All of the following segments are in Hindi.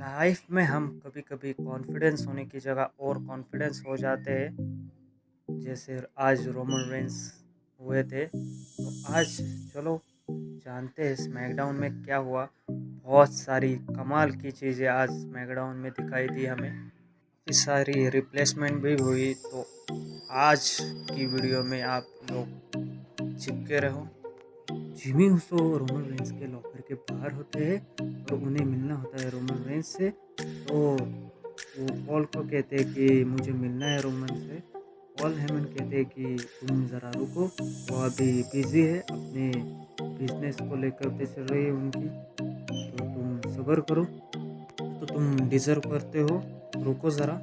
लाइफ में हम कभी कभी कॉन्फिडेंस होने की जगह और कॉन्फिडेंस हो जाते हैं। जैसे आज रोमन रेंस हुए थे, तो आज चलो जानते हैं स्मैकडाउन में क्या हुआ। बहुत सारी कमाल की चीज़ें आज स्मैकडाउन में दिखाई दी हमें, काफ़ी सारी रिप्लेसमेंट भी हुई। तो आज की वीडियो में आप लोग चिपके रहो। जिमी उसो रोमन रेंस के लॉकर के बाहर होते हैं और उन्हें मिलना होता है रोमन रेंस से। तो वो पॉल को कहते हैं कि मुझे मिलना है रोमन से। पॉल हेमन कहते हैं कि तुम ज़रा रुको, वो अभी बिजी है, अपने बिजनेस को लेकर के चल रही है उनकी, तो तुम सब्र करो, तो तुम डिज़र्व करते हो, रुको ज़रा।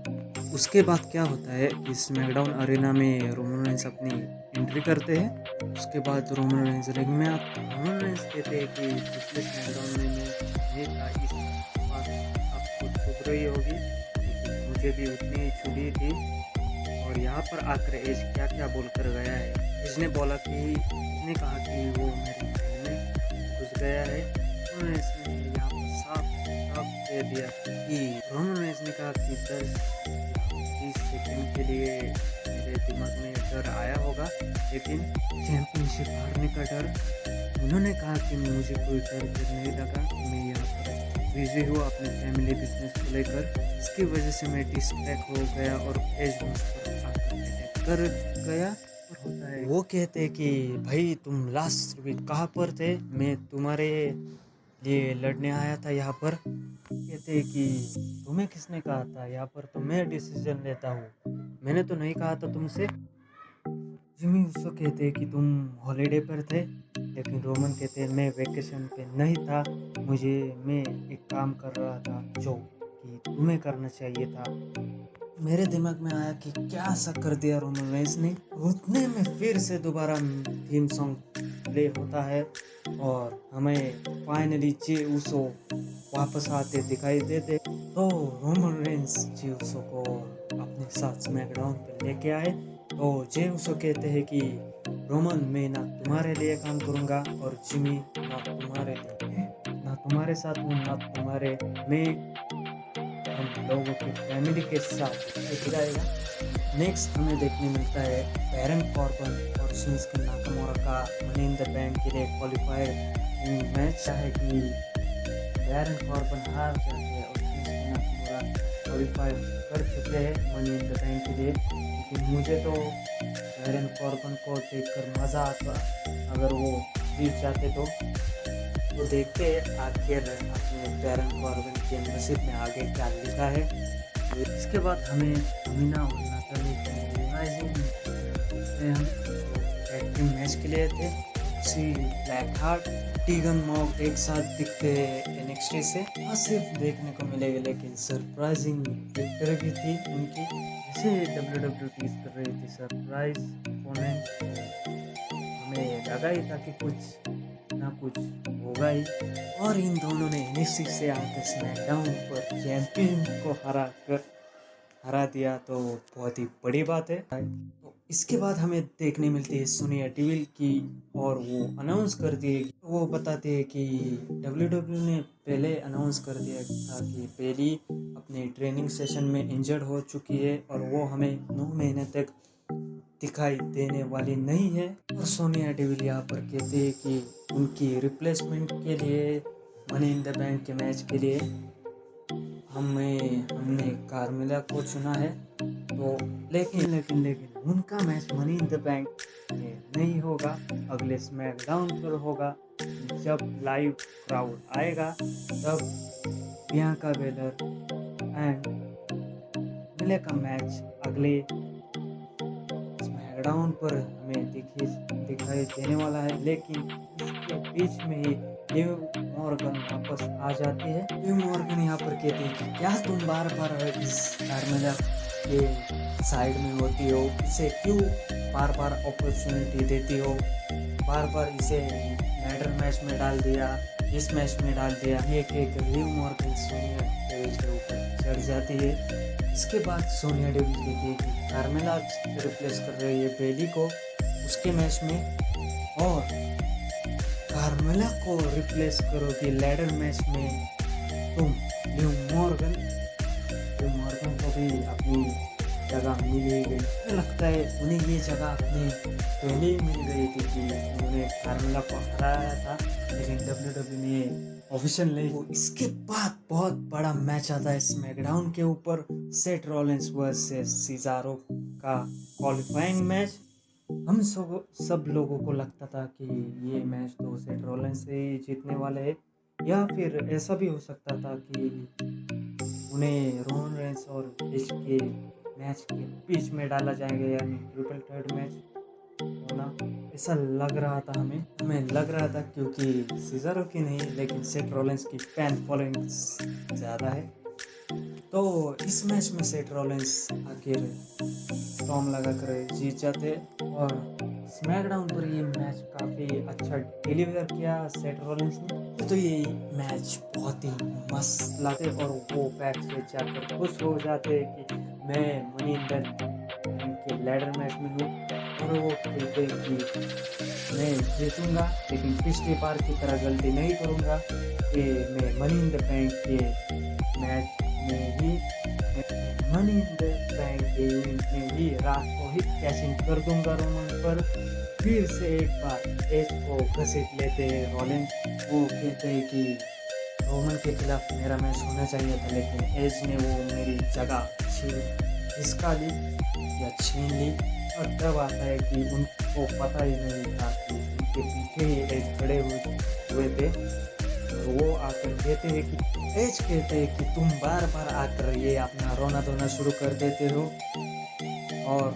उसके बाद क्या होता है कि स्मैकडाउन अरेना में रोमन रेंस अपनी एंट्री करते हैं। उसके बाद रोमन रेंस रिंग में आते हैं। रोमन रेंस कहते हैं कि पिछले स्मैकडाउन में मैं था, इस बात आपको चुभ रही होगी, लेकिन मुझे भी उतनी ही चुभी थी। और यहाँ पर आकर एज क्या क्या बोलकर गया है। एज ने बोला कि इसने कहा कि वो मेरे दिल में घुस गया है। रोमन रेंस ने यहाँ पर साफ साफ कह दिया कि रोमन रेंस ने कहा कि 10-20 सेकंड के लिए मेरे दिमाग में डर आया होगा, लेकिन चैंपियनशिप हारने का डर। उन्होंने कहा कि मुझे कोई डर नहीं लगा, मैं यहाँ पर बिजी हूँ अपने फैमिली बिजनेस को लेकर। इसकी वजह से मैं डिस्ट्रैक्ट हो गया और एज मुझ पर आकर अटैक कर गया। और होता है वो कहते हैं कि भाई तुम लास्ट वीक कहाँ पर थे, मैं तुम्हारे लिए लड़ने आया था यहाँ पर। कहते हैं कि तुम्हें किसने कहा था, यहाँ पर तो मैं डिसीजन लेता हूँ, मैंने तो नहीं कहा था तुमसे। जिमी उसको कहते हैं कि तुम हॉलीडे पर थे, लेकिन रोमन कहते हैं मैं वेकेशन पे नहीं था, मैं एक काम कर रहा था जो कि तुम्हें करना चाहिए था। मेरे दिमाग में आया कि क्या ऐसा कर दिया रोमन रेंस ने। उतने में फिर से दोबारा थीम सॉन्ग प्ले होता है और हमें फाइनली जे उसो वापस आते दिखाई देते। तो रोमन रेंस जे उसो को अपने साथ स्मैकडाउन पे लेके आए। तो जे उसो कहते हैं कि रोमन, मैं ना तुम्हारे लिए काम करूँगा और जिमी ना तुम्हारे लिए, ना तुम्हारे साथ हूँ ना तुम्हारे, मैं हम लोगों की फैमिली के साथ जाएगा। नेक्स्ट हमें देखने मिलता है बैरन कॉर्बन और शिंसुके नाकामोरा का मनी इन द बैंक के लिए क्वालिफायर मैच है कि बैरन कॉर्बन हार जाते हैं और शिंसुके नाकामोरा क्वालिफाई कर चुके हैं मनी इन द बैंक के लिए। लेकिन मुझे तो बैरन कॉर्बन को देखकर मज़ा आता अगर वो जीत जाते तो देखते हैं आखिर अपने बैरन कॉर्बन के नसीब में आगे क्या लिखा है। इसके बाद हमें अमीना और नाताली हम टैग टीम मैच के लिए थे। उसी ब्लैक हार्ट टीगन मॉक एक साथ दिखते एनएक्सटी से सिर्फ देखने को मिलेगा, लेकिन सरप्राइजिंग विक्ट्री भी थी उनकी। जैसे WWE कर रही थी सरप्राइज ओपोनेंट, हमें लगा ही था कि कुछ ना कुछ होगा ही। और इन दोनों ने एनएक्सटी से आकर स्मैकडाउन पर चैंपियन को हरा दिया, तो बहुत ही बड़ी बात है। तो इसके बाद हमें देखने मिलती है सोनिया डेविल की, और वो अनाउंस करती है, वो बताती है कि WWE ने पहले अनाउंस कर दिया था कि बेली अपने ट्रेनिंग सेशन में इंजर्ड हो चुकी है और वो हमें 9 महीने तक दिखाई देने वाली नहीं है। और सोनिया डेविल यहाँ पर कहते हैं कि उनकी रिप्लेसमेंट के लिए मनी इन द बैंक के मैच के लिए हमने कार्मेला को चुना है। तो लेकिन उनका match money in the bank में नहीं होगा, अगले स्मैकडाउन पर होगा। जब लाइव क्राउड आएगा तब बियांका बेलर एंड मिले का मैच अगले स्मैकडाउन पर हमें दिखाई देने वाला है। लेकिन इसके बीच में ही लिव मॉर्गन वापस आ जाती है। लिव मॉर्गन यहाँ पर कहती है कि क्या तुम बार बार इस कार्मेला के साइड में होती हो, इसे क्यों बार बार अपॉर्चुनिटी देती हो, बार बार इसे लैडर मैच में डाल दिया, इस मैच में डाल दिया। एक लिव मॉर्गन सोनिया डेविल के ऊपर चढ़ जाती है। इसके बाद सोनिया डेविल कहती है कि कार्मेला रिप्लेस कर रही है बेली को उसके मैच में, और कार्मेला को रिप्लेस करोगी लैडर मैच में तुम ल्यू मॉर्गन को भी अपनी जगह मिल ही गई। मुझे लगता है उन्हें ये जगह अपनी पहले ही मिल गई थी कि उन्होंने कार्मेला को हराया था, लेकिन WWE ने ऑफिशियल नहीं। तो इसके बाद बहुत बड़ा मैच आता है स्मैकडाउन के ऊपर, सेथ रॉलिंस वर्सेस सीजारो का क्वालिफाइंग मैच। हम सब लोगों को लगता था कि ये मैच तो सेथ रॉलिंस से ही जीतने वाले हैं, या फिर ऐसा भी हो सकता था कि उन्हें रोमन रेंस और एज के मैच के बीच में डाला जाएगा, यानी ट्रिपल थर्ड मैच होना ऐसा लग रहा था हमें लग रहा था, क्योंकि सीजारो की नहीं लेकिन सेथ रॉलिंस की फैन फॉलोइंग ज़्यादा है। तो इस मैच में सेथ रॉलिंस आखिर स्टॉर्म लगाकर जीत जाते, और स्मैकडाउन पर ये मैच काफ़ी अच्छा डिलीवर किया सेथ रॉलिंस ने। तो ये मैच बहुत ही मस्त लगे, और वो बैक से जाकर खुश हो जाते कि मैं मनी इन द के लैडर मैच में हूँ, और वो कहते कि मैं जीतूंगा, लेकिन पिछली बार की तरह गलती नहीं करूँगा कि मैं मनी इन द बैंक के मैच में ही मनी इन द बैंक के इवेंट में ही रात को ही कैचिंग कर दूंगा रोमन पर। फिर से एक बार एज को घसीट लेते हैं रॉलिंस। वो कहते हैं कि रोमन के खिलाफ मेरा मैच होना चाहिए था, लेकिन एज ने वो मेरी जगह इसका ली या छीन ली। और तब आता है कि उनको पता ही नहीं था कि उनके पीछे ही एज खड़े हुए थे। तो वो आकर कहते हैं कि एज कहते हैं कि तुम बार बार आकर ये अपना रोना धोना शुरू कर देते हो, और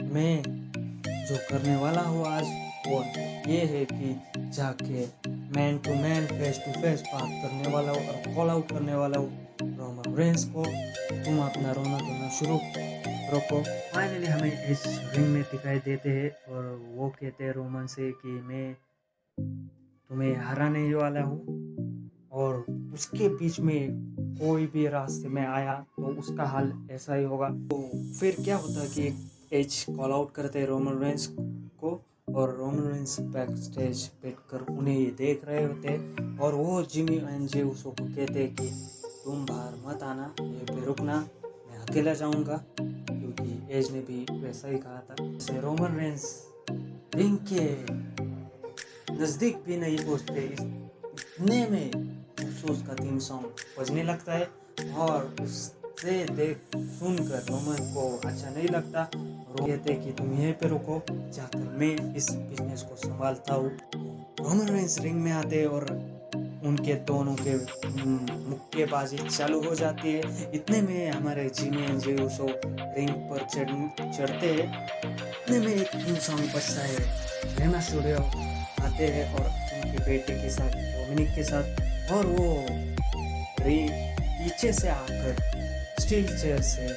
मैं जो करने वाला हूँ आज वो ये है कि जाके man to man face to face बात करने वाला हूँ और कॉल आउट करने वाला हूँ रोमन रेंस को। तुम अपना रोना धोना शुरू रखो। फाइनली हमें इस रिंग में दिखाई देते हैं, और वो कहते हैं रोमन से कि मैं तुम्हें हराने ही वाला हूँ, और उसके बीच में कोई भी रास्ते में आया तो उसका हाल ऐसा ही होगा। तो फिर क्या होता है कि एज कॉल आउट करते हैं रोमन रेंस को, और रोमन रेंस बैक स्टेज बैठकर उन्हें ये देख रहे होते, और वो जिमी एंड जे उसको कहते हैं कि तुम बाहर मत आना, ये पे रुकना, मैं अकेला जाऊंगा, क्योंकि एज ने भी वैसा ही कहा था। जैसे रोमन रेंस रिंग के नज़दीक भी नहीं पहुंचते, इतने में उसका थीम सॉन्ग बजने लगता है, और उससे देख सुनकर रोमन को अच्छा नहीं लगता, और वो कहते कि तुम यहीं पे रुको, जाकर मैं इस बिजनेस को संभालता हूँ। रोमन रेंस रिंग में आते और उनके दोनों के मुक्केबाजी चालू हो जाती है। इतने में हमारे Jimmy and J Uso ring पर चढ़ते हैं। इतने में एक थीम सॉन्ग बजता है, रेमा स्टूडियो आते हैं और उनके बेटे के साथ डोमिनिक के साथ, और वो पीछे से आकर स्टील चेयर से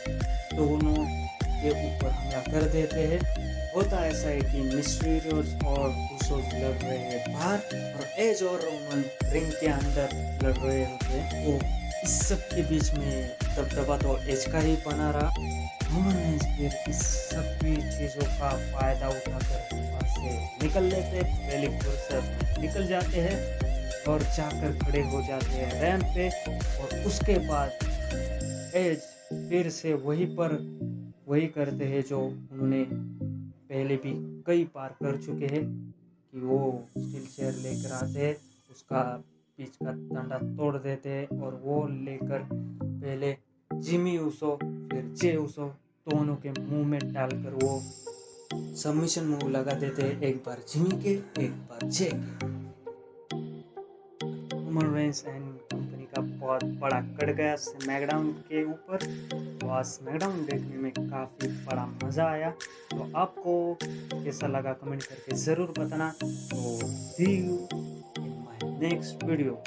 दोनों के ऊपर हमला कर देते हैं। होता ऐसा है कि मिस्टीरियोस और उसोस लड़ रहे हैं बाहर, और एज और रोमन रिंग के अंदर लड़ रहे होते हैं। तो इस सब के बीच में दबदबा तो एज का ही बना रहा। रोमन रेंस फिर इस सब की चीज़ों का फायदा उठाकर वहाँ से निकल लेते, पहले फुर्सत निकल जाते हैं और जाकर खड़े हो जाते हैं रैंप पे, और उसके बाद एज फिर से वही करते हैं जो उन्होंने पहले भी कई बार कर चुके हैं, कि वो स्टील चेयर लेकर आते हैं, उसका बीच का डंडा तोड़ देते हैं, और वो लेकर पहले जिमी उसो फिर जे उसो दोनों के मुंह में डालकर वो सबमिशन मूव लगा देते हैं, एक बार जिमी के एक बार जे के। रोमन रेंस एंड कंपनी का बहुत बड़ा कट गया स्मैकडाउन के ऊपर। तो आज स्मैकडाउन देखने में काफ़ी बड़ा मज़ा आया। तो आपको कैसा लगा कमेंट करके ज़रूर बताना। तो see you in my next video.